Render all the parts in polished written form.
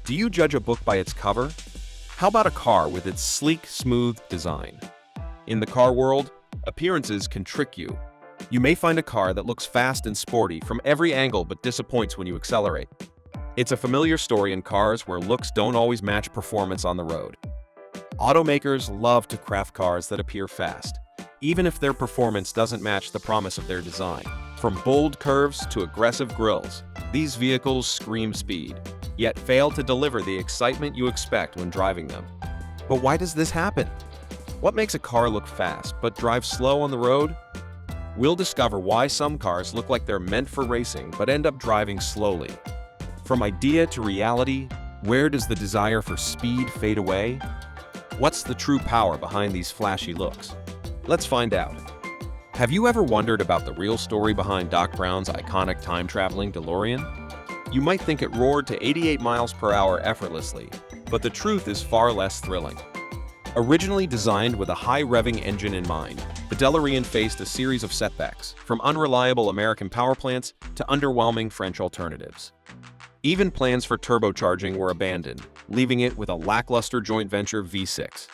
Do you judge a book by its cover? How about a car with its sleek, smooth design? In the car world, appearances can trick you. You may find a car that looks fast and sporty from every angle but disappoints when you accelerate. It's a familiar story in cars where looks don't always match performance on the road. Automakers love to craft cars that appear fast, even if their performance doesn't match the promise of their design. From bold curves to aggressive grills, these vehicles scream speed, yet fail to deliver the excitement you expect when driving them. But why does this happen? What makes a car look fast but drive slow on the road? We'll discover why some cars look like they're meant for racing but end up driving slowly. From idea to reality, where does the desire for speed fade away? What's the true power behind these flashy looks? Let's find out. Have you ever wondered about the real story behind Doc Brown's iconic time-traveling DeLorean? You might think it roared to 88 miles per hour effortlessly, but the truth is far less thrilling. Originally designed with a high-revving engine in mind, the DeLorean faced a series of setbacks, from unreliable American power plants to underwhelming French alternatives. Even plans for turbocharging were abandoned, leaving it with a lackluster joint venture V6.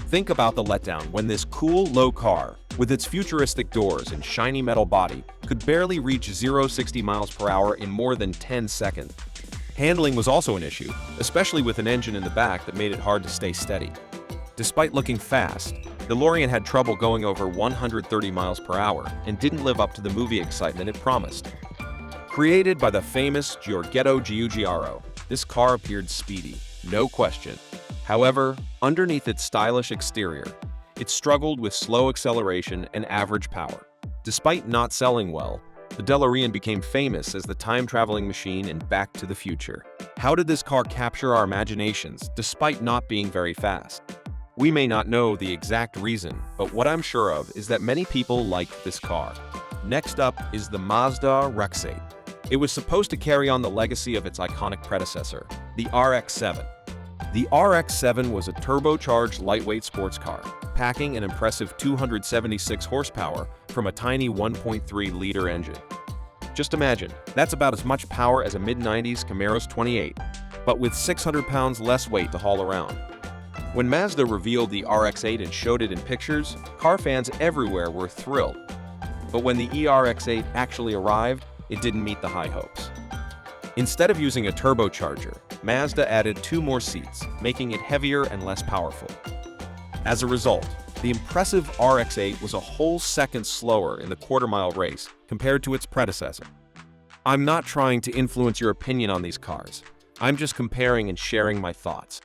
Think about the letdown when this cool, low car, with its futuristic doors and shiny metal body, could barely reach 0-60 miles per hour in more than 10 seconds. Handling was also an issue, especially with an engine in the back that made it hard to stay steady. Despite looking fast, DeLorean had trouble going over 130 miles per hour and didn't live up to the movie excitement it promised. Created by the famous Giorgetto Giugiaro, this car appeared speedy, no question. However, underneath its stylish exterior, it struggled with slow acceleration and average power. Despite not selling well, the DeLorean became famous as the time-traveling machine in Back to the Future. How did this car capture our imaginations despite not being very fast? We may not know the exact reason, but what I'm sure of is that many people liked this car. Next up is the Mazda RX-8. It was supposed to carry on the legacy of its iconic predecessor, the RX-7. The RX-7 was a turbocharged lightweight sports car, packing an impressive 276 horsepower from a tiny 1.3-liter engine. Just imagine, that's about as much power as a mid-90s Camaro's 28, but with 600 pounds less weight to haul around. When Mazda revealed the RX-8 and showed it in pictures, car fans everywhere were thrilled. But when the ERX-8 actually arrived, it didn't meet the high hopes. Instead of using a turbocharger, Mazda added 2 more seats, making it heavier and less powerful. As a result, the impressive RX-8 was a whole second slower in the quarter-mile race compared to its predecessor. I'm not trying to influence your opinion on these cars. I'm just comparing and sharing my thoughts.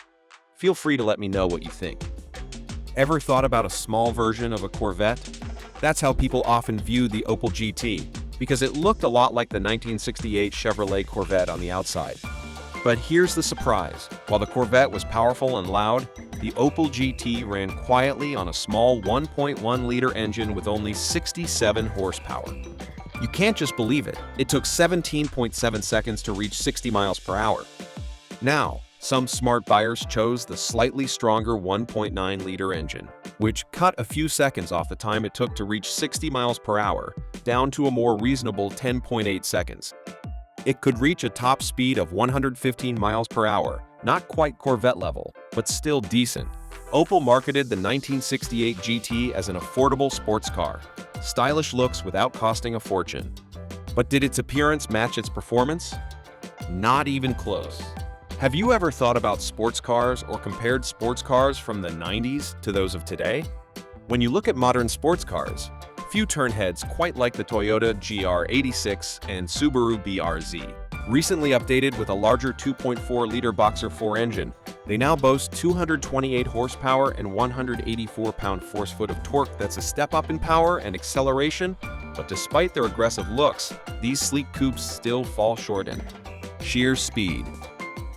Feel free to let me know what you think. Ever thought about a small version of a Corvette? That's how people often viewed the Opel GT, because it looked a lot like the 1968 Chevrolet Corvette on the outside. But here's the surprise. While the Corvette was powerful and loud, the Opel GT ran quietly on a small 1.1-liter engine with only 67 horsepower. You can't just believe it. It took 17.7 seconds to reach 60 miles per hour. Now, some smart buyers chose the slightly stronger 1.9-liter engine, which cut a few seconds off the time it took to reach 60 miles per hour, down to a more reasonable 10.8 seconds. It could reach a top speed of 115 miles per hour, not quite Corvette level, but still decent. Opel marketed the 1968 GT as an affordable sports car, stylish looks without costing a fortune. But did its appearance match its performance? Not even close. Have you ever thought about sports cars or compared sports cars from the 90s to those of today? When you look at modern sports cars, few turn heads quite like the Toyota GR86 and Subaru BRZ. Recently updated with a larger 2.4-liter Boxer 4 engine, they now boast 228 horsepower and 184 pound-force-foot of torque. That's a step up in power and acceleration, but despite their aggressive looks, these sleek coupes still fall short in sheer speed.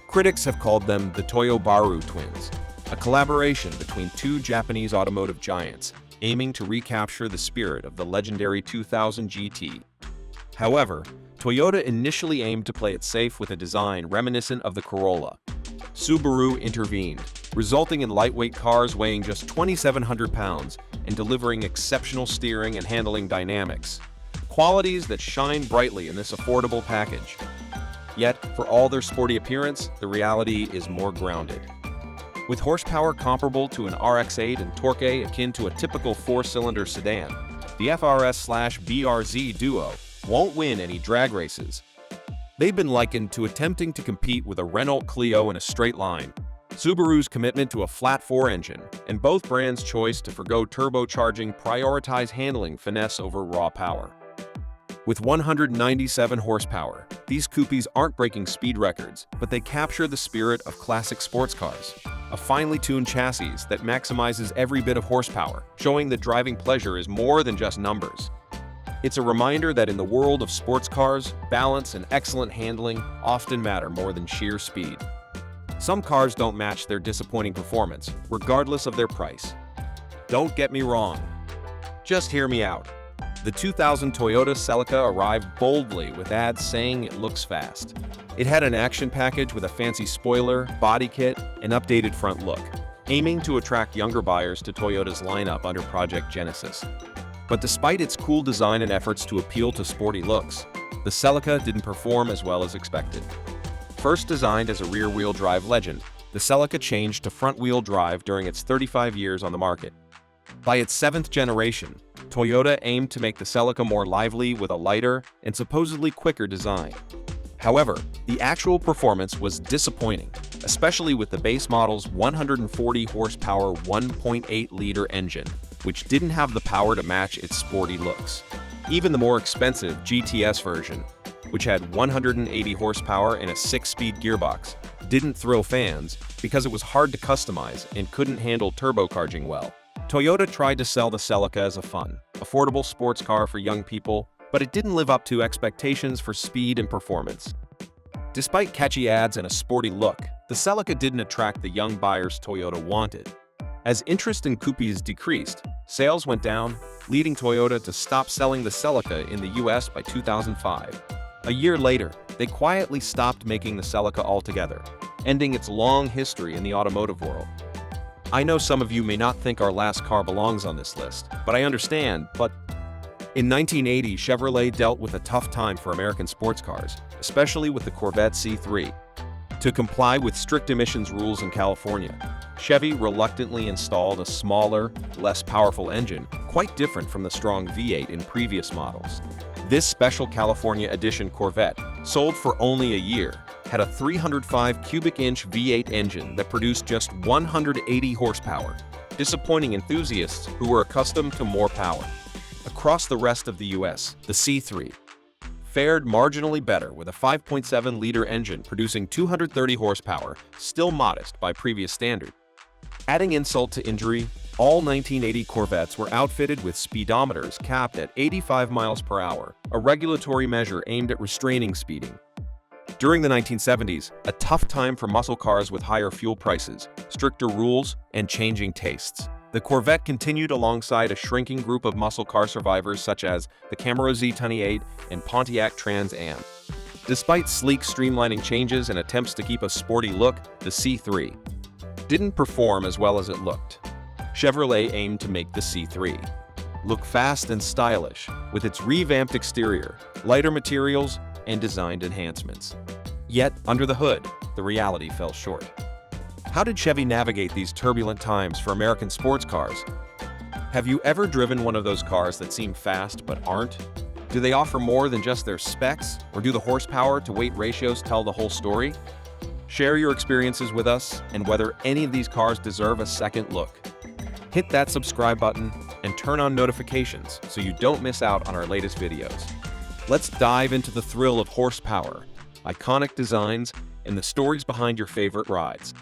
Critics have called them the Toyobaru twins, a collaboration between 2 Japanese automotive giants, aiming to recapture the spirit of the legendary 2000 GT. However, Toyota initially aimed to play it safe with a design reminiscent of the Corolla. Subaru intervened, resulting in lightweight cars weighing just 2,700 pounds and delivering exceptional steering and handling dynamics, qualities that shine brightly in this affordable package. Yet, for all their sporty appearance, the reality is more grounded. With horsepower comparable to an RX-8 and torque akin to a typical four-cylinder sedan, the FRS/BRZ duo won't win any drag races. They've been likened to attempting to compete with a Renault Clio in a straight line, Subaru's commitment to a flat-4 engine, and both brands' choice to forgo turbocharging prioritize handling finesse over raw power. With 197 horsepower, these coupes aren't breaking speed records, but they capture the spirit of classic sports cars. A finely tuned chassis that maximizes every bit of horsepower, showing that driving pleasure is more than just numbers. It's a reminder that in the world of sports cars, balance and excellent handling often matter more than sheer speed. Some cars don't match their disappointing performance, regardless of their price. Don't get me wrong. Just hear me out. The 2000 Toyota Celica arrived boldly with ads saying it looks fast. It had an action package with a fancy spoiler, body kit, and updated front look, aiming to attract younger buyers to Toyota's lineup under Project Genesis. But despite its cool design and efforts to appeal to sporty looks, the Celica didn't perform as well as expected. First designed as a rear-wheel drive legend, the Celica changed to front-wheel drive during its 35 years on the market. By its 7th generation, Toyota aimed to make the Celica more lively with a lighter and supposedly quicker design. However, the actual performance was disappointing, especially with the base model's 140 horsepower 1.8-liter engine, which didn't have the power to match its sporty looks. Even the more expensive GTS version, which had 180 horsepower and a 6-speed gearbox, didn't thrill fans because it was hard to customize and couldn't handle turbocharging well. Toyota tried to sell the Celica as a fun, affordable sports car for young people, but it didn't live up to expectations for speed and performance. Despite catchy ads and a sporty look, the Celica didn't attract the young buyers Toyota wanted. As interest in coupes decreased, sales went down, leading Toyota to stop selling the Celica in the US by 2005. A year later, they quietly stopped making the Celica altogether, ending its long history in the automotive world. I know some of you may not think our last car belongs on this list, but I understand. But in 1980, Chevrolet dealt with a tough time for American sports cars, especially with the Corvette C3. To comply with strict emissions rules in California, Chevy reluctantly installed a smaller, less powerful engine, quite different from the strong V8 in previous models. This special California edition Corvette, sold for only a year, had a 305 cubic inch V8 engine that produced just 180 horsepower, disappointing enthusiasts who were accustomed to more power. Across the rest of the US, the C3 fared marginally better with a 5.7-liter engine producing 230 horsepower, still modest by previous standard. Adding insult to injury, all 1980 Corvettes were outfitted with speedometers capped at 85 miles per hour, a regulatory measure aimed at restraining speeding. During the 1970s, a tough time for muscle cars with higher fuel prices, stricter rules, and changing tastes. The Corvette continued alongside a shrinking group of muscle car survivors such as the Camaro Z28 and Pontiac Trans Am. Despite sleek streamlining changes and attempts to keep a sporty look, the C3 didn't perform as well as it looked. Chevrolet aimed to make the C3 look fast and stylish with its revamped exterior, lighter materials, and designed enhancements. Yet, under the hood, the reality fell short. How did Chevy navigate these turbulent times for American sports cars? Have you ever driven one of those cars that seem fast but aren't? Do they offer more than just their specs, or do the horsepower to weight ratios tell the whole story? Share your experiences with us and whether any of these cars deserve a second look. Hit that subscribe button and turn on notifications so you don't miss out on our latest videos. Let's dive into the thrill of horsepower, iconic designs, and the stories behind your favorite rides.